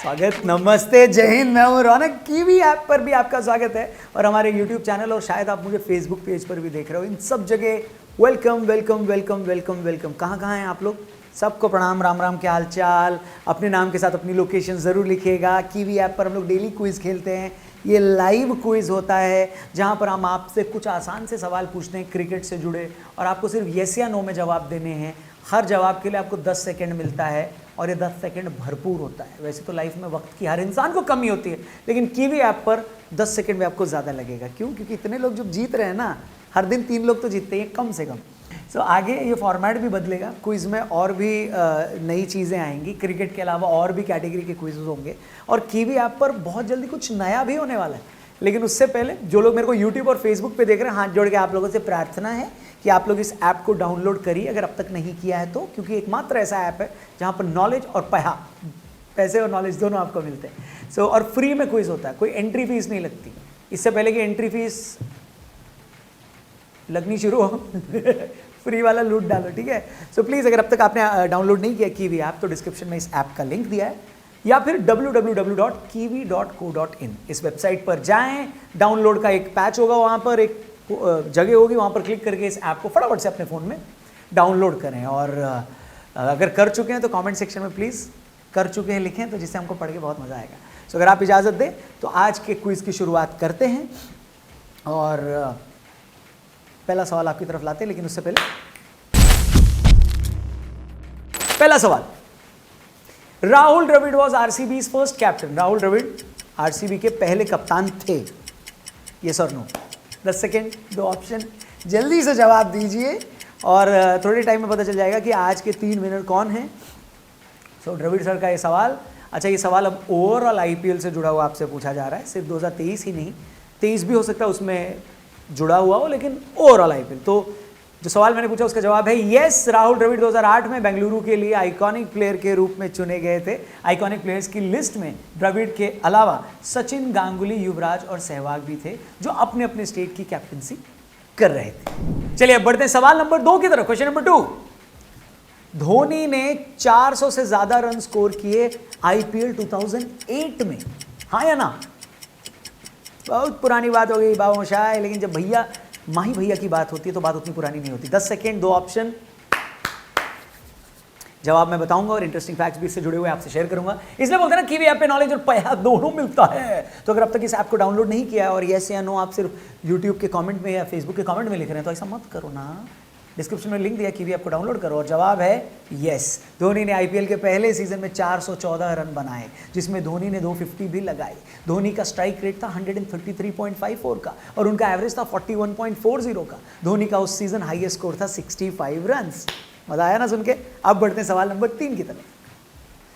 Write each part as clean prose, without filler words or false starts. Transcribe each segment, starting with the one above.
स्वागत, नमस्ते, जय हिंद। मैं हूं रौनक। कीवी ऐप पर भी आपका स्वागत है और हमारे यूट्यूब चैनल और शायद आप मुझे फेसबुक पेज पर भी देख रहे हो। इन सब जगह welcome welcome welcome welcome welcome. कहाँ हैं आप लोग? सबको प्रणाम, राम राम, क्या हाल चाल। अपने नाम के साथ अपनी लोकेशन ज़रूर लिखिएगा। कीवी ऐप पर हम लोग डेली क्विज़ खेलते हैं। ये लाइव क्विज़ होता है जहाँ पर हम आपसे कुछ आसान से सवाल पूछते हैं क्रिकेट से जुड़े और आपको सिर्फ येस या नो में जवाब देने हैं। हर जवाब के लिए आपको 10 सेकंड मिलता है और ये 10 सेकंड भरपूर होता है। वैसे तो लाइफ में वक्त की हर इंसान को कमी होती है, लेकिन कीवी ऐप पर 10 सेकंड में आपको ज़्यादा लगेगा। क्यों? क्योंकि इतने लोग जब जीत रहे हैं ना, हर दिन 3 लोग तो जीतते हैं कम से कम। सो आगे ये फॉर्मेट भी बदलेगा। क्विज़ में और भी नई चीज़ें आएंगी। क्रिकेट के अलावा और भी कैटेगरी के क्विज़ होंगे और कीवी ऐप पर बहुत जल्दी कुछ नया भी होने वाला है। लेकिन उससे पहले जो लोग मेरे को यूट्यूब और फेसबुक पे देख रहे हैं, हाथ जोड़ के आप लोगों से प्रार्थना है कि आप लोग इस ऐप को डाउनलोड करिए अगर अब तक नहीं किया है तो, क्योंकि एकमात्र ऐसा ऐप है जहाँ पर नॉलेज और पैसे और नॉलेज दोनों आपको मिलते हैं। सो और फ्री में क्विज़ होता है, कोई एंट्री फीस नहीं लगती। इससे पहले कि एंट्री फीस लगनी शुरू हो फ्री वाला लूट डालो, ठीक है। सो प्लीज़ अगर अब तक आपने डाउनलोड नहीं किया कीवी ऐप तो डिस्क्रिप्शन में इस ऐप का लिंक दिया है या फिर www.kiwi.co.in इस वेबसाइट पर जाएं। डाउनलोड का एक पैच होगा, वहाँ पर एक जगह होगी, वहाँ पर क्लिक करके इस ऐप को फटाफट से अपने फ़ोन में डाउनलोड करें। और अगर कर चुके हैं तो कमेंट सेक्शन में प्लीज़ कर चुके हैं लिखें, तो जिससे हमको पढ़ के बहुत मज़ा आएगा। सो अगर आप इजाज़त दें तो आज के क्विज़ की शुरुआत करते हैं और पहला सवाल आपकी तरफ लाते हैं। लेकिन उससे पहले पहला सवाल, Rahul Dravid was RCB's first captain. Rahul Dravid RCB के पहले कप्तान थे, यस और नो। 10 सेकेंड, 2 ऑप्शन, जल्दी से जवाब दीजिए और थोड़े टाइम में पता चल जाएगा कि आज के 3 विनर कौन हैं। सो द्रविड़ सर का ये सवाल, अच्छा ये सवाल अब ओवरऑल आईपीएल से जुड़ा हुआ आपसे पूछा जा रहा है। सिर्फ 2023 ही नहीं, 23 भी हो सकता है उसमें जुड़ा हुआ हो, लेकिन ओवरऑल आईपीएल। तो जो सवाल मैंने पूछा उसका जवाब है यस। राहुल द्रविड़ 2008 में बेंगलुरु के लिए आइकॉनिक प्लेयर के रूप में चुने गए थे। आइकॉनिक प्लेयर्स की लिस्ट में द्रविड़ के अलावा सचिन, गांगुली, युवराज और सहवाग भी थे जो अपने अपने स्टेट की कैप्टनसी कर रहे थे। चलिए अब बढ़ते हैं सवाल नंबर 2 की तरफ। क्वेश्चन नंबर 2, धोनी ने 400 से ज्यादा रन स्कोर किए आईपीएल 2008 में, हाँ या ना? बहुत पुरानी बात हो गई बाबा मोशाय, लेकिन जब भैया माही भैया की बात होती है तो बात उतनी पुरानी नहीं होती। 10 सेकेंड, 2 ऑप्शन, जवाब मैं बताऊंगा और इंटरेस्टिंग फैक्ट्स भी इससे जुड़े हुए आपसे शेयर करूंगा। इसलिए बोलते हैं ना कीवी ऐप पे नॉलेज और पैसा दोनों मिलता है। तो अगर अब तक इस ऐप को डाउनलोड नहीं किया और यस या नो आप सिर्फ यूट्यूब के कमेंट में या फेसबुक के कमेंट में लिख रहे हैं तो ऐसा मत करो ना। डिस्क्रिप्शन में लिंक दिया, कीवी ऐप को डाउनलोड करो और जवाब है यस। धोनी ने आईपीएल के पहले सीजन में 414 रन बनाए, जिसमें धोनी ने 250 भी लगाए। धोनी का स्ट्राइक रेट था 133.54 का और उनका एवरेज था 41.40 का। धोनी का उस सीजन हाईएस्ट स्कोर था 65 रन। मजा आया ना सुन के? अब बढ़ते हैं सवाल नंबर 3 की तरफ।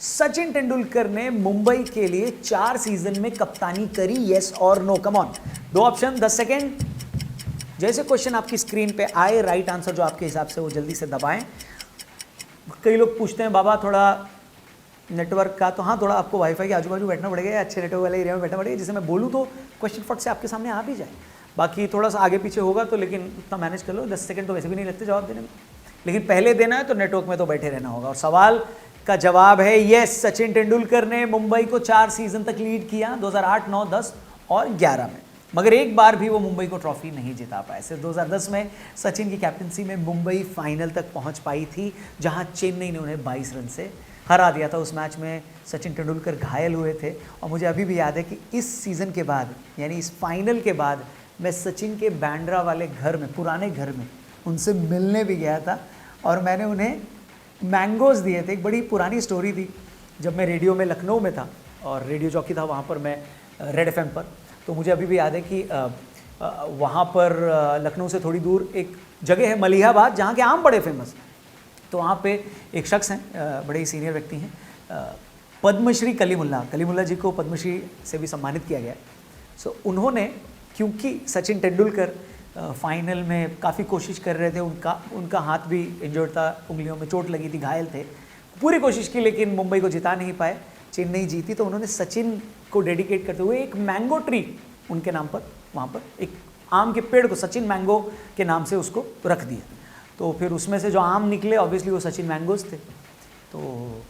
सचिन तेंदुलकर ने मुंबई के लिए 4 सीजन में कप्तानी करी, यस और no? Come on, 2 option, 10 second. जैसे क्वेश्चन आपकी स्क्रीन पे आए, राइट आंसर जो आपके हिसाब से वो जल्दी से दबाएं। कई लोग पूछते हैं बाबा थोड़ा नेटवर्क का, तो हाँ थोड़ा आपको वाईफाई के आजू बाजू बैठना पड़ेगा या अच्छे नेटवर्क वाले एरिया में बैठना पड़ेगा, जिससे मैं बोलूँ तो क्वेश्चन फट से आपके सामने आ भी जाए। बाकी थोड़ा सा आगे पीछे होगा तो, लेकिन उतना मैनेज कर लो। 10 सेकंड तो वैसे भी नहीं लगते जवाब देने में, लेकिन पहले देना है तो नेटवर्क में तो बैठे रहना होगा। और सवाल का जवाब है यस। सचिन तेंदुलकर ने मुंबई को 4 सीजन तक लीड किया, 2008, 9, 10 और 11 में, मगर एक बार भी वो मुंबई को ट्रॉफी नहीं जिता पाए। सिर्फ 2010 में सचिन की कैप्टनसी में मुंबई फाइनल तक पहुंच पाई थी, जहां चेन्नई ने उन्हें 22 रन से हरा दिया था। उस मैच में सचिन तेंदुलकर घायल हुए थे और मुझे अभी भी याद है कि इस सीज़न के बाद, यानी इस फाइनल के बाद, मैं सचिन के बैंड्रा वाले घर में, पुराने घर में उनसे मिलने भी गया था और मैंने उन्हें मैंगोज़ दिए थे। एक बड़ी पुरानी स्टोरी थी, जब मैं रेडियो में लखनऊ में था और रेडियो जॉकी था वहाँ पर मैं, रेड एफएम पर। तो मुझे अभी भी याद है कि वहाँ पर लखनऊ से थोड़ी दूर एक जगह है मलिहाबाद, जहाँ के आम बड़े फेमस। तो वहाँ पे एक शख्स हैं, बड़े ही सीनियर व्यक्ति हैं, पद्मश्री कलीमुल्ला जी को पद्मश्री से भी सम्मानित किया गया। सो उन्होंने, क्योंकि सचिन तेंदुलकर फाइनल में काफ़ी कोशिश कर रहे थे, उनका हाथ भी इंजर्ड था, उंगलियों में चोट लगी थी, घायल थे, पूरी कोशिश की लेकिन मुंबई को जिता नहीं पाए, चेन्नई जीती। तो उन्होंने सचिन को डेडिकेट करते हुए एक मैंगो ट्री उनके नाम पर, वहाँ पर एक आम के पेड़ को सचिन मैंगो के नाम से उसको रख दिया। तो फिर उसमें से जो आम निकले ऑब्वियसली वो सचिन मैंगोज थे। तो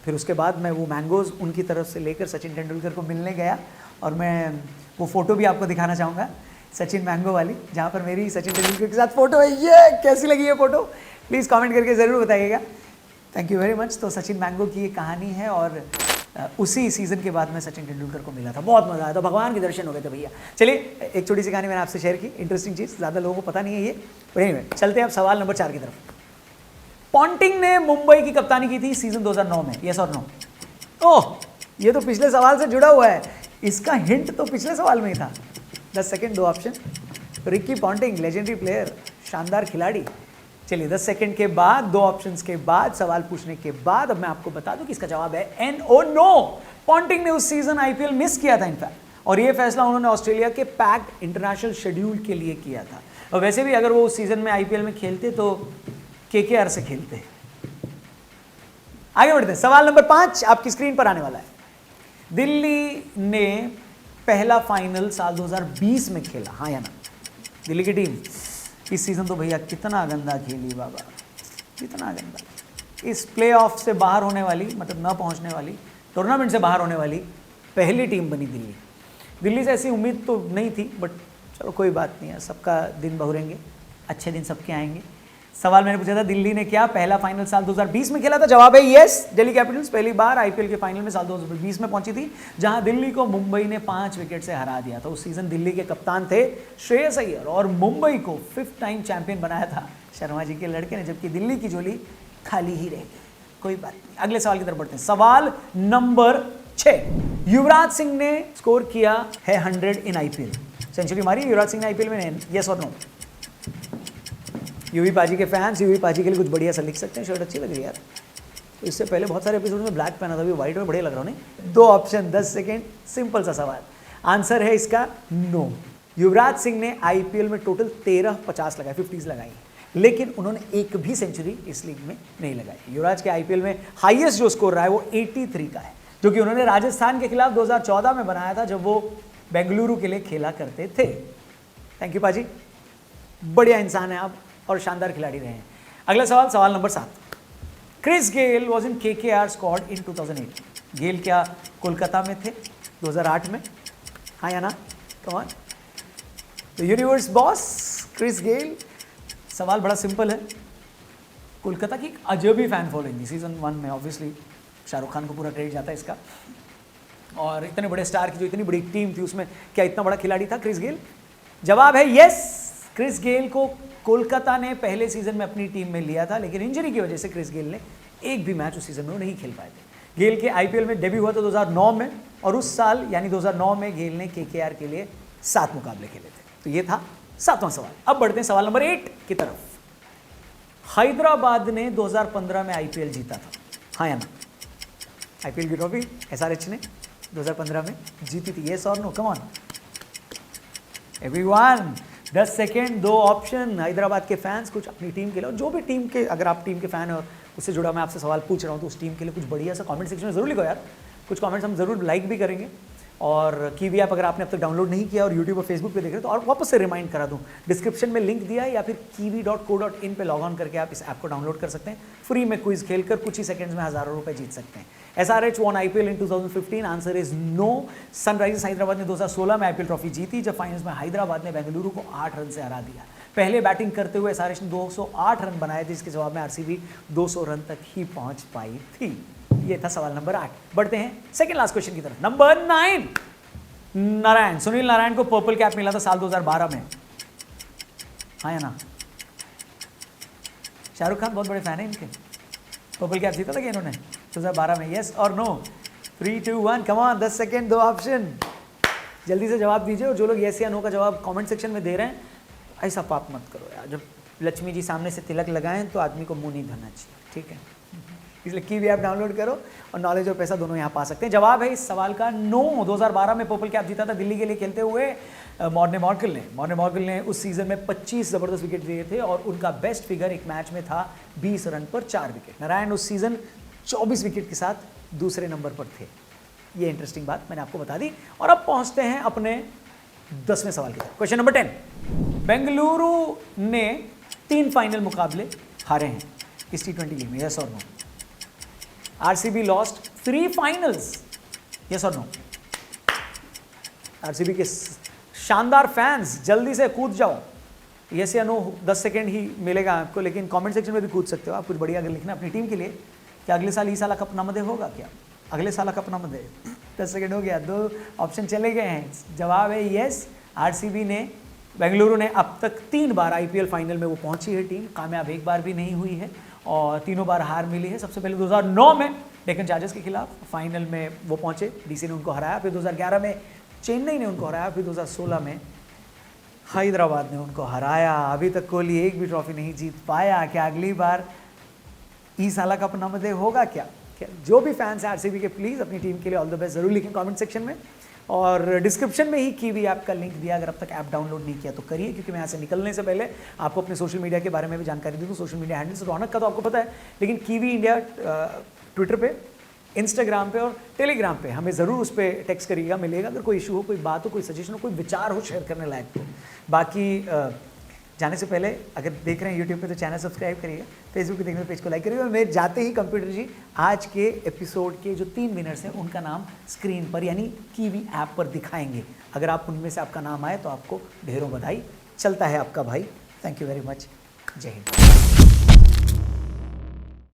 फिर उसके बाद मैं वो मैंगोज़ उनकी तरफ से लेकर सचिन तेंदुलकर को मिलने गया, और मैं वो फ़ोटो भी आपको दिखाना चाहूँगा, सचिन मैंगो वाली, जहाँ पर मेरी सचिन तेंदुलकर के साथ फ़ोटो है। ये कैसी लगी ये फ़ोटो, प्लीज़ कमेंट करके ज़रूर बताइएगा। Thank you very much. तो सचिन मैंगो की ये कहानी है, और उसी सीज़न के बाद मैं सचिन तेंदुलकर को मिला था, बहुत मज़ा आया था, भगवान के दर्शन हो गए थे भैया। चलिए एक छोटी सी कहानी मैंने आपसे शेयर की, इंटरेस्टिंग चीज़, ज़्यादा लोगों को पता नहीं है ये। एनीवे चलते हैं अब सवाल नंबर 4 की तरफ। पॉन्टिंग ने मुंबई की कप्तानी की थी सीजन 2009 में, यस और नो? ओह, ये तो पिछले सवाल से जुड़ा हुआ है, इसका हिंट तो पिछले सवाल में ही था। 10 second, 2 option. Ricky Ponting legendary player, शानदार खिलाड़ी। चलिए 10 सेकंड के बाद, 2 ऑप्शंस के बाद, सवाल पूछने के बाद अब मैं आपको बता दूं कि इसका जवाब है एन ओ नो। पॉन्टिंग ने उस सीजन आईपीएल मिस किया था इनफैक्ट, और ये फैसला उन्होंने ऑस्ट्रेलिया के पैक्ड इंटरनेशनल शेड्यूल के लिए किया था। और वैसे भी अगर वो उस सीजन में आईपीएल में खेलते तो केकेआर से खेलते। आगे बढ़ते हैं, सवाल नंबर 5 आपकी स्क्रीन पर आने वाला है। दिल्ली ने पहला फाइनल साल 2020 में खेला, हाँ या ना? दिल्ली की टीम इस सीज़न तो भैया कितना गंदा खेली बाबा, कितना गंदा। इस प्लेऑफ से बाहर होने वाली, मतलब न पहुंचने वाली, टूर्नामेंट से बाहर होने वाली पहली टीम बनी दिल्ली। दिल्ली से ऐसी उम्मीद तो नहीं थी, बट चलो कोई बात नहीं है, सबका दिन बहुरेंगे, अच्छे दिन सबके आएंगे। सवाल मैंने पूछा था दिल्ली ने क्या पहला फाइनल साल 2020 में खेला था? जवाब है यस। दिल्ली कैपिटल्स पहली बार आईपीएल के फाइनल में साल 2020 में पहुंची थी, जहां दिल्ली को मुंबई ने 5 विकेट से हरा दिया था। उस सीजन दिल्ली के कप्तान थे श्रेयस अय्यर, और मुंबई को 5th टाइम चैंपियन बनाया था शर्मा जी के लड़के ने, जबकि दिल्ली की झोली खाली ही रह गई। कोई बात नहीं, अगले सवाल की तरफ बढ़ते हैं। सवाल नंबर 6। युवराज सिंह ने स्कोर किया है 100 इन आईपीएल, सेंचुरी मारी युवराज सिंह ने आईपीएल में, यस और नो? यूवी पाजी के फैंस यूवी पाजी के लिए कुछ बढ़िया सा लिख सकते हैं, शर्ट अच्छी लग रही है यार। तो इससे पहले बहुत सारे एपिसोड में ब्लैक पहना था, अभी व्हाइट में बढ़िया लग रहा हूँ नहीं? 2 ऑप्शन, 10 सेकेंड, सिंपल सा सवाल। आंसर है इसका नो। युवराज सिंह ने आईपीएल में टोटल 13 50 लगाए, 50s लगाई, लेकिन उन्होंने एक भी सेंचुरी इस लीग में नहीं लगाई। युवराज के आईपीएल में हाईएस्ट जो स्कोर रहा है वो 83 का है, जो कि उन्होंने राजस्थान के खिलाफ 2014 में बनाया था, जब वो बेंगलुरु के लिए खेला करते थे। थैंक यू पाजी, बढ़िया इंसान है आप और शानदार खिलाड़ी रहे हैं। अगला सवाल, सवाल number 7। Chris Gayle was in KKR squad in 2008। Gayle क्या कोलकाता में थे 2008 में, हाँ या ना? कम ऑन, तो यूनिवर्स बॉस क्रिस गेल। सवाल बड़ा सिंपल है। कोलकाता की एक अजब ही फैन फॉलोइंग थी सीजन 1 में, ऑब्वियसली शाहरुख खान को पूरा क्रेडिट जाता है इसका, और इतने बड़े स्टार की जो इतनी बड़ी टीम थी उसमें क्या इतना बड़ा खिलाड़ी था क्रिस गेल? जवाब है यस। क्रिस गेल को कोलकाता ने पहले सीजन में अपनी टीम में लिया था, लेकिन इंजरी की वजह से क्रिस गेल ने एक भी मैच उस सीजन में नहीं खेल पाए थे। गेल के आईपीएल में डेब्यू हुआ था 2009 में, और उस साल यानी 2009 में गेल ने केकेआर के लिए 7 मुकाबले खेले थे। तो ये था 7वां सवाल। अब बढ़ते हैं सवाल नंबर 8 की तरफ। हैदराबाद ने 2015 में आईपीएल जीता था, हाँ या ना? आईपीएल की ट्रॉफी एसआरएच ने 2015 में जीती थी, यस और no? Come on everyone, 10 second, 2 option. Hyderabad के फैंस कुछ अपनी टीम के लिए, और जो भी टीम के, अगर आप टीम के फैन हैं और उससे जुड़ा मैं आपसे सवाल पूछ रहा हूँ, तो उस टीम के लिए कुछ बढ़िया सा कमेंट सेक्शन में जरूर लिखो यार। कुछ कमेंट्स हम जरूर लाइक भी करेंगे। और कीवी ऐप अगर आपने अब तक डाउनलोड नहीं किया और यूट्यूब और फेसबुक पे देख रहे हो, तो और वापस से रिमाइंड करा दूं, डिस्क्रिप्शन में लिंक दिया है, या फिर kiwi.co.in पे लॉग ऑन करके आप इस ऐप को डाउनलोड कर सकते हैं। फ्री में क्विज खेलकर कुछ ही सेकंड्स में हज़ारों रुपए जीत सकते हैं। SRH won IPL in 2015, answer is no. Sunrisers Hyderabad ने 2016 में आईपीएल ट्रॉफी जीती, जब फाइनल्स में हैदराबाद ने बेंगलुरु को 8 रन से हरा दिया। पहले बैटिंग करते हुए एसआरएच ने 208 रन बनाए थे, जिसके जवाब में आरसीबी 200 रन तक ही पहुंच पाई थी। ये था सवाल नंबर 8। बढ़ते हैं सेकंड लास्ट क्वेश्चन की तरफ। नंबर 9। नारायण, सुनील नारायण को पर्पल कैप मिला था साल 2012 में, हाँ या ना? शाहरुख खान बहुत बड़े फैन है इनके। पर्पल कैप जीता था कि इन्होंने 2012 में, यस और no? 3 2 1, come on, 10 second, 2 option. जल्दी से जवाब दीजिए, और जो लोग यस या नो का जवाब कमेंट सेक्शन में दे रहे हैं, ऐसा पाप मत करो यार। जब लक्ष्मी जी सामने से तिलक लगाएं तो आदमी को मुंह नहीं धरना चाहिए, ठीक है? इसलिए कीवी ऐप डाउनलोड करो और नॉलेज और पैसा दोनों यहाँ पा सकते हैं। जवाब है इस सवाल का नो। 2012 में पर्पल कैप जीता था दिल्ली के लिए खेलते हुए मॉर्ने मॉर्कल ने उस सीजन में 25 जबरदस्त विकेट लिए थे, और उनका बेस्ट फिगर एक मैच में था 20 रन पर 4 विकेट। नारायण उस सीजन 24 विकेट के साथ दूसरे नंबर पर थे। ये इंटरेस्टिंग बात मैंने आपको बता दी। और अब पहुंचते हैं अपने 10वें सवाल की तरफ। Question number 10। बेंगलुरु ने 3 फाइनल मुकाबले हारे हैं इस T20 लीग में, यस और no? RCB lost 3 finals, yes और नो? आरसीबी के शानदार फैंस जल्दी से कूद जाओ, यस या नो 10 सेकेंड ही मिलेगा आपको, लेकिन कमेंट सेक्शन में भी कूद सकते हो आप, कुछ बढ़िया अगर लिखना अपनी टीम के लिए कि अगले साल ईसाला कप नामदे होगा क्या, अगले साल कप नामदे। 10 सेकेंड हो गया, 2 ऑप्शन चले गए हैं। जवाब है यस, आरसीबी ने, बेंगलुरु ने अब तक 3 बार आईपीएल फाइनल में वो पहुंची है टीम, कामयाब एक बार भी नहीं हुई है और तीनों बार हार मिली है। सबसे पहले 2009 में डेक्कन चार्जर्स के खिलाफ फाइनल में वो पहुंचे, डीसी ने उनको हराया, फिर 2011 में चेन्नई ने उनको हराया, फिर 2016 में हैदराबाद ने उनको हराया। अभी तक कोहली एक भी ट्रॉफी नहीं जीत पाया। क्या अगली बार ईसाला कप नामदे होगा क्या? जो भी फैंस हैं आरसीबी के, प्लीज़ अपनी टीम के लिए ऑल द बेस्ट जरूर लिखें कमेंट सेक्शन में, और डिस्क्रिप्शन में ही कीवी ऐप का लिंक दिया, अगर अब तक ऐप डाउनलोड नहीं किया तो करिए, क्योंकि मैं यहाँ से निकलने से पहले आपको अपने सोशल मीडिया के बारे में भी जानकारी दूँ। सोशल मीडिया हैंडल्स रौनक का तो आपको पता है, लेकिन कीवी इंडिया ट्विटर पे, इंस्टाग्राम पे और टेलीग्राम पे हमें ज़रूर उस पर टेक्स्ट करिएगा, मिलेगा। अगर कोई इशू हो, कोई बात हो, कोई सजेशन हो, कोई विचार हो शेयर करने लायक तो। बाकी जाने से पहले अगर देख रहे हैं यूट्यूब पे तो चैनल सब्सक्राइब करिए, फेसबुक पे देखने पेज को लाइक करिए, और मेरे जाते ही कंप्यूटर जी आज के एपिसोड के जो 3 विनर्स हैं उनका नाम स्क्रीन पर यानी कीवी ऐप पर दिखाएंगे। अगर आप उनमें से आपका नाम आए तो आपको ढेरों बधाई। चलता है आपका भाई, थैंक यू वेरी मच, जय हिंद।